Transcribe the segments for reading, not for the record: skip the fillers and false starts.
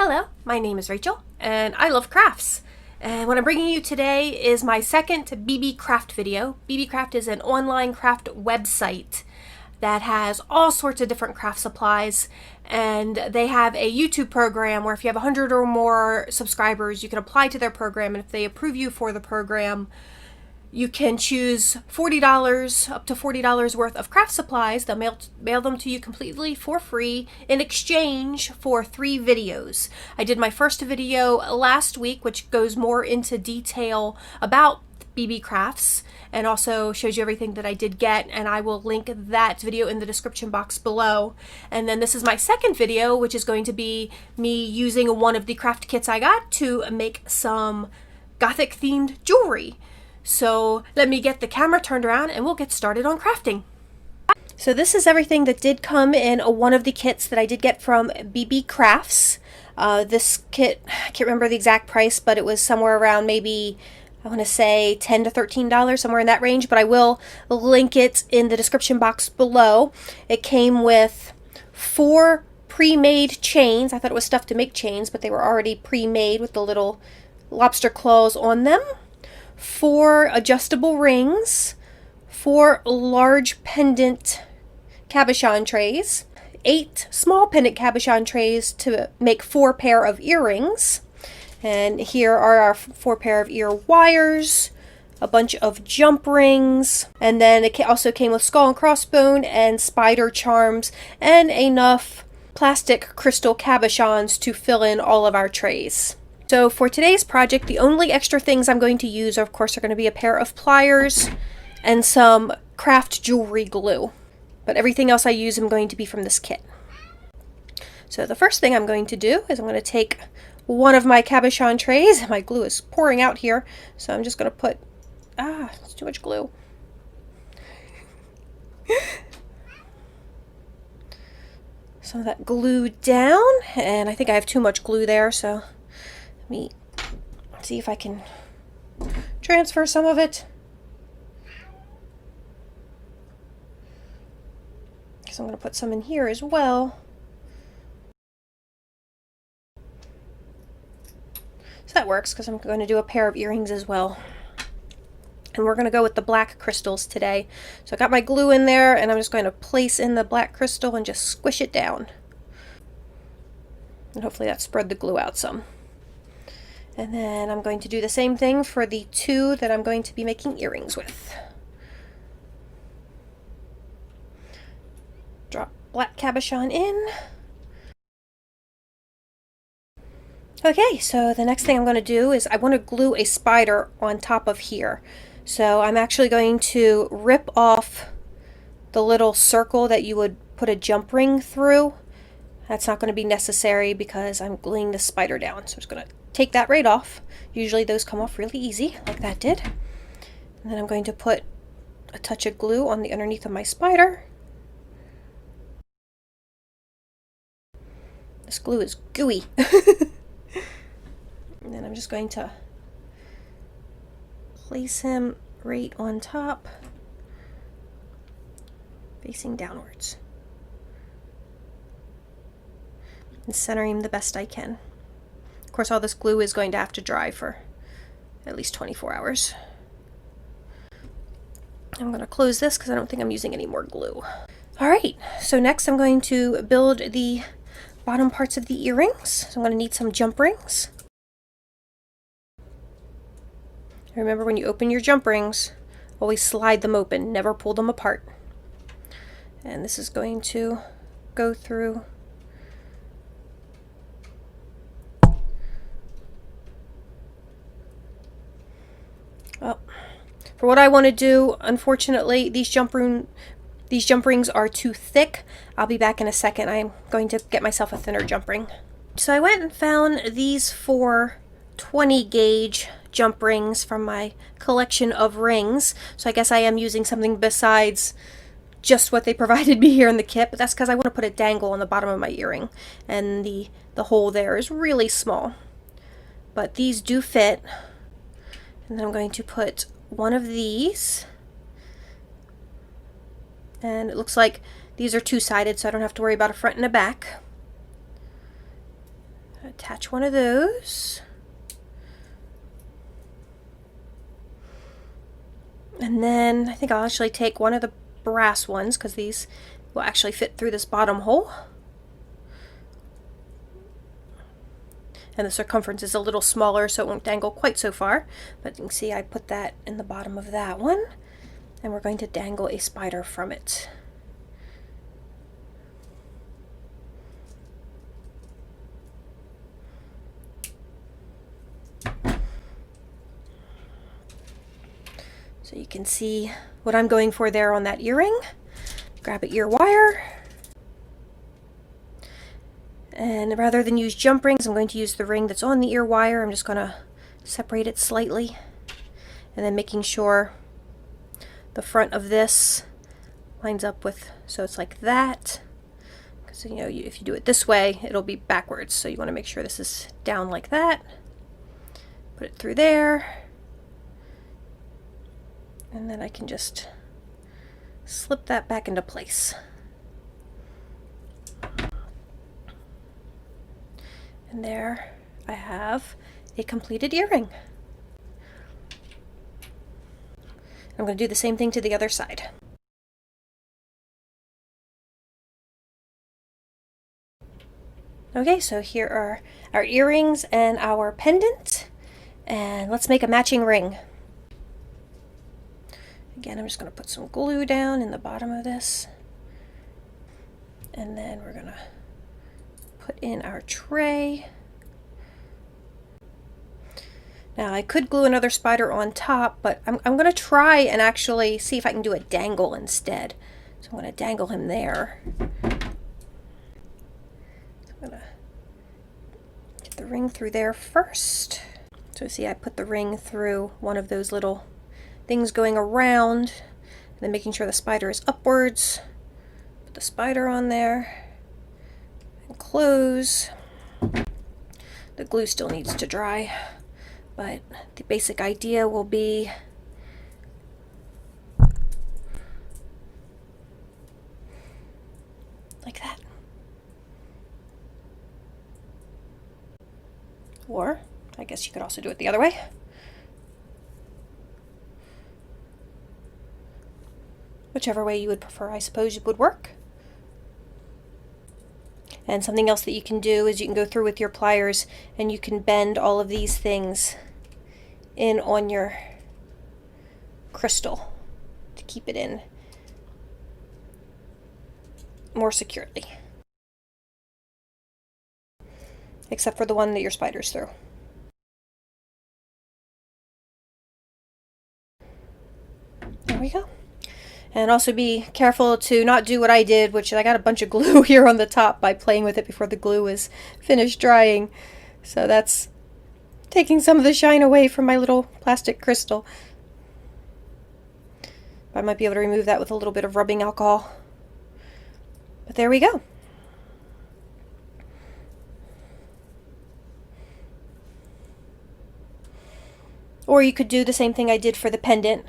Hello, my name is Rachel, and I love crafts. And what I'm bringing you today is my second BeeBeeCraft video. BeeBeeCraft is an online craft website that has all sorts of different craft supplies, and they have a YouTube program where if you have 100 or more subscribers, you can apply to their program, and if they approve you for the program, you can choose $40, up to $40 worth of craft supplies. They'll mail them to you completely for free in exchange for 3 videos. I did my first video last week, which goes more into detail about BeeBeeCrafts and also shows you everything that I did get, and I will link that video in the description box below. And then this is my second video, which is going to be me using one of the craft kits I got to make some Gothic themed jewelry. So let me get the camera turned around and we'll get started on crafting. So this is everything that did come in one of the kits that I did get from BeeBeeCrafts. This kit, I can't remember the exact price, but it was somewhere around maybe, I want to say $10 to $13, somewhere in that range, but I will link it in the description box below. It came with 4 pre-made chains. I thought it was stuff to make chains, but they were already pre-made with the little lobster claws on them. 4 adjustable rings, 4 large pendant cabochon trays, 8 small pendant cabochon trays to make 4 pair of earrings, and here are our 4 pair of ear wires, a bunch of jump rings, and then it also came with skull and crossbone and spider charms and enough plastic crystal cabochons to fill in all of our trays. So for today's project, the only extra things I'm going to use, of course, are going to be a pair of pliers and some craft jewelry glue. But everything else I use I'm going to be from this kit. So the first thing I'm going to do is I'm going to take one of my cabochon trays. My glue is pouring out here, so I'm just going to put, it's too much glue. Some of that glue down, and I think I have too much glue there, so let me see if I can transfer some of it. Because I'm going to put some in here as well. So that works because I'm going to do a pair of earrings as well. And we're going to go with the black crystals today. So I got my glue in there and I'm just going to place in the black crystal and just squish it down. And hopefully that spread the glue out some. And then I'm going to do the same thing for the 2 that I'm going to be making earrings with. Drop black cabochon in. Okay, so the next thing I'm going to do is I want to glue a spider on top of here. So I'm actually going to rip off the little circle that you would put a jump ring through. That's not going to be necessary because I'm gluing the spider down. So I'm just going to take that right off. Usually those come off really easy, like that did. And then I'm going to put a touch of glue on the underneath of my spider. This glue is gooey. And then I'm just going to place him right on top, facing downwards, and centering him the best I can. Of course, all this glue is going to have to dry for at least 24 hours. I'm going to close this because I don't think I'm using any more glue. Alright, so next I'm going to build the bottom parts of the earrings. So I'm going to need some jump rings. Remember, when you open your jump rings, always slide them open, never pull them apart. And this is going to go through for what I want to do. Unfortunately, these jump rings are too thick. I'll be back in a second. I'm going to get myself a thinner jump ring. So I went and found these 4 20 gauge jump rings from my collection of rings. So I guess I am using something besides just what they provided me here in the kit, but that's because I want to put a dangle on the bottom of my earring, and the hole there is really small. But these do fit. And then I'm going to put one of these, and it looks like these are 2-sided, so I don't have to worry about a front and a back. Attach one of those. And then I think I'll actually take one of the brass ones because these will actually fit through this bottom hole. And the circumference is a little smaller so it won't dangle quite so far. But you can see I put that in the bottom of that one. And we're going to dangle a spider from it. So you can see what I'm going for there on that earring. Grab an ear wire. And rather than use jump rings, I'm going to use the ring that's on the ear wire. I'm just going to separate it slightly. And then making sure the front of this lines up with, so it's like that. Because you know, if you do it this way, it'll be backwards. So you want to make sure this is down like that. Put it through there. And then I can just slip that back into place. And there I have a completed earring. I'm going to do the same thing to the other side. Okay, so here are our earrings and our pendant. And let's make a matching ring. Again, I'm just going to put some glue down in the bottom of this. And then we're going to put in our tray. Now I could glue another spider on top, but I'm going to try and actually see if I can do a dangle instead. So I'm going to dangle him there. So I'm going to get the ring through there first. So see, I put the ring through one of those little things going around, and then making sure the spider is upwards. Put the spider on there and close. The glue still needs to dry, but the basic idea will be like that. Or I guess you could also do it the other way. Whichever way you would prefer, I suppose, it would work. And something else that you can do is you can go through with your pliers and you can bend all of these things in on your crystal to keep it in more securely. Except for the one that your spider's through. There we go. And also be careful to not do what I did, which I got a bunch of glue here on the top by playing with it before the glue was finished drying. So that's taking some of the shine away from my little plastic crystal. I might be able to remove that with a little bit of rubbing alcohol. But there we go. Or you could do the same thing I did for the pendant.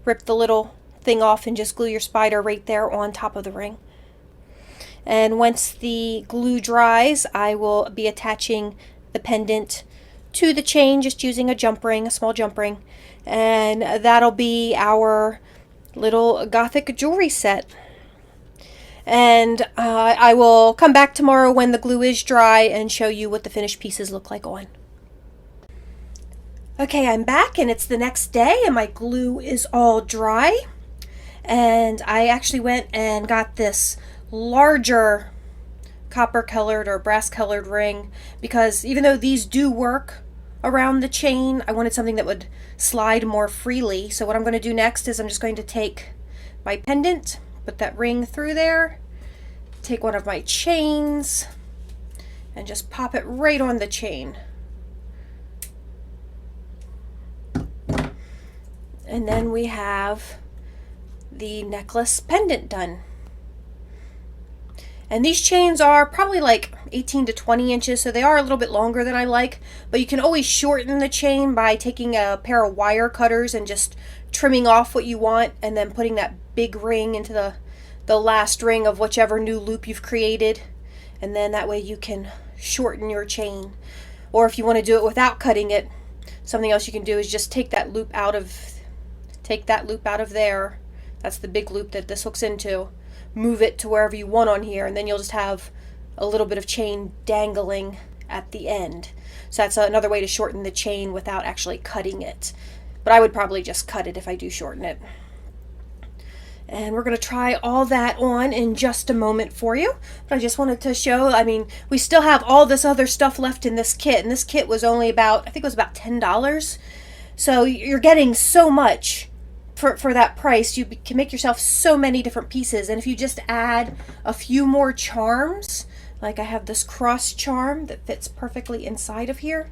Rip the little thing off and just glue your spider right there on top of the ring. And once the glue dries, I will be attaching the pendant to the chain just using a jump ring, a small jump ring. And that'll be our little gothic jewelry set. And I will come back tomorrow when the glue is dry and show you what the finished pieces look like on. Okay, I'm back and it's the next day and my glue is all dry. And I actually went and got this larger copper colored or brass colored ring because even though these do work around the chain, I wanted something that would slide more freely. So what I'm going to do next is I'm just going to take my pendant, put that ring through there, take one of my chains and just pop it right on the chain. And then we have the necklace pendant done. And these chains are probably like 18 to 20 inches, so they are a little bit longer than I like, but you can always shorten the chain by taking a pair of wire cutters and just trimming off what you want and then putting that big ring into the last ring of whichever new loop you've created. And then that way you can shorten your chain. Or if you want to do it without cutting it, something else you can do is just take that loop out of there. That's the big loop that this hooks into. Move it to wherever you want on here, and then you'll just have a little bit of chain dangling at the end. So that's another way to shorten the chain without actually cutting it. But I would probably just cut it if I do shorten it. And we're going to try all that on in just a moment for you. But I just wanted to show, I mean, we still have all this other stuff left in this kit. And this kit was only about, I think it was about $10. So you're getting so much for that price. You can make yourself so many different pieces. And if you just add a few more charms, like I have this cross charm that fits perfectly inside of here.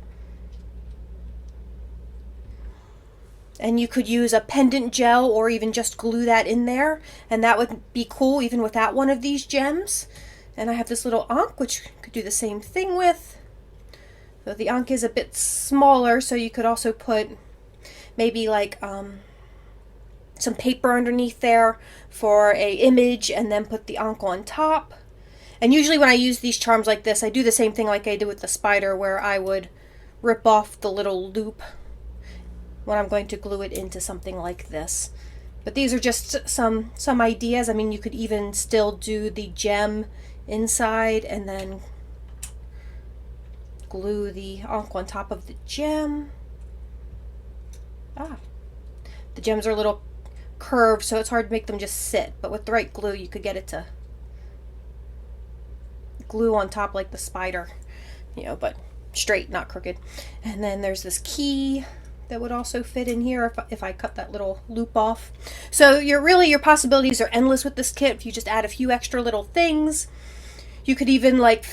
And you could use a pendant gel or even just glue that in there, and that would be cool even without one of these gems. And I have this little ankh, which you could do the same thing with. So the ankh is a bit smaller, so you could also put maybe like some paper underneath there for a image, and then put the ankh on top. And usually when I use these charms like this, I do the same thing like I did with the spider, where I would rip off the little loop when I'm going to glue it into something like this. But these are just some ideas. I mean, you could even still do the gem inside and then glue the ankh on top of the gem. The gems are a little curved, so it's hard to make them just sit, but with the right glue you could get it to glue on top like the spider, you know, but straight, not crooked. And then there's this key that would also fit in here if I cut that little loop off. So your possibilities are endless with this kit if you just add a few extra little things. You could even like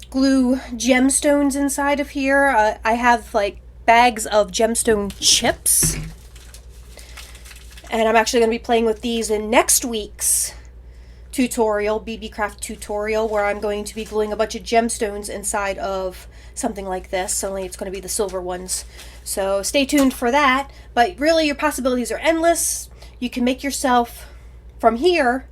glue gemstones inside of here. I have like bags of gemstone chips, and I'm actually going to be playing with these in next week's tutorial, BeeBeeCraft tutorial, where I'm going to be gluing a bunch of gemstones inside of something like this, only it's going to be the silver ones. So stay tuned for that. But really your possibilities are endless. You can make yourself from here,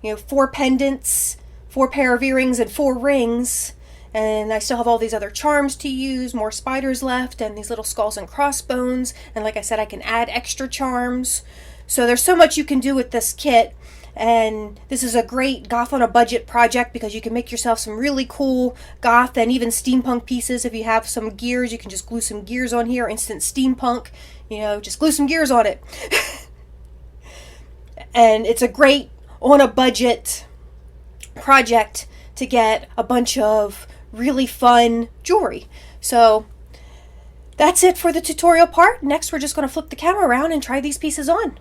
you know, 4 pendants, 4 pair of earrings, and 4 rings. And I still have all these other charms to use, more spiders left, and these little skulls and crossbones. And like I said, I can add extra charms. So there's so much you can do with this kit. And this is a great goth on a budget project because you can make yourself some really cool goth and even steampunk pieces. If you have some gears, you can just glue some gears on here, instant steampunk, you know, just glue some gears on it. And it's a great on a budget project to get a bunch of really fun jewelry. So that's it for the tutorial part. Next, we're just going to flip the camera around and try these pieces on.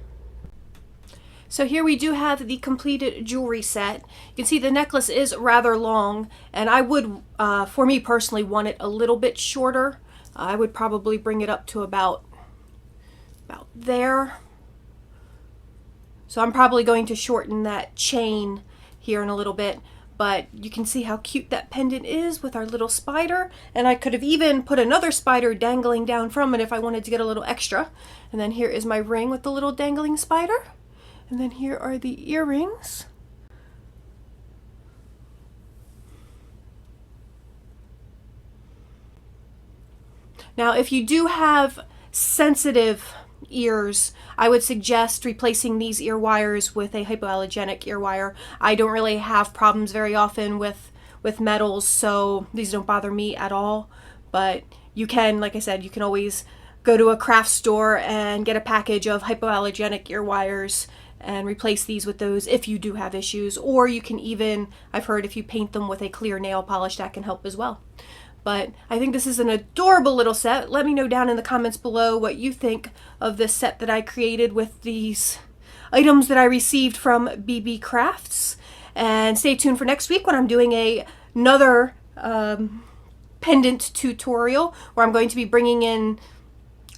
So here we do have the completed jewelry set. You can see the necklace is rather long, and I would, for me personally, want it a little bit shorter. I would probably bring it up to about there. So I'm probably going to shorten that chain here in a little bit, but you can see how cute that pendant is with our little spider. And I could have even put another spider dangling down from it if I wanted to get a little extra. And then here is my ring with the little dangling spider. And then here are the earrings. Now, if you do have sensitive ears, I would suggest replacing these ear wires with a hypoallergenic ear wire. I don't really have problems very often with metals, so these don't bother me at all. But you can, like I said, you can always go to a craft store and get a package of hypoallergenic ear wires and replace these with those if you do have issues. Or you can even, I've heard, if you paint them with a clear nail polish, that can help as well. But I think this is an adorable little set. Let me know down in the comments below what you think of this set that I created with these items that I received from BeeBeeCrafts. And stay tuned for next week when I'm doing another pendant tutorial where I'm going to be bringing in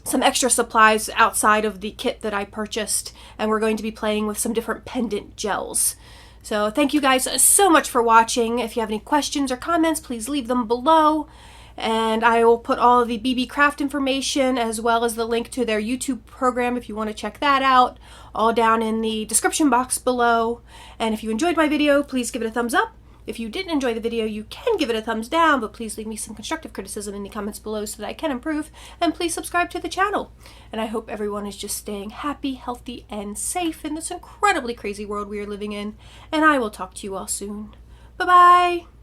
some extra supplies outside of the kit that I purchased, and we're going to be playing with some different pendant gels. So thank you guys so much for watching. If you have any questions or comments, please leave them below, and I will put all of the BeeBeeCraft information as well as the link to their YouTube program if you want to check that out, all down in the description box below. And if you enjoyed my video, please give it a thumbs up If you didn't enjoy the video, you can give it a thumbs down, but please leave me some constructive criticism in the comments below so that I can improve, and please subscribe to the channel. And I hope everyone is just staying happy, healthy, and safe in this incredibly crazy world we are living in, and I will talk to you all soon. Bye-bye!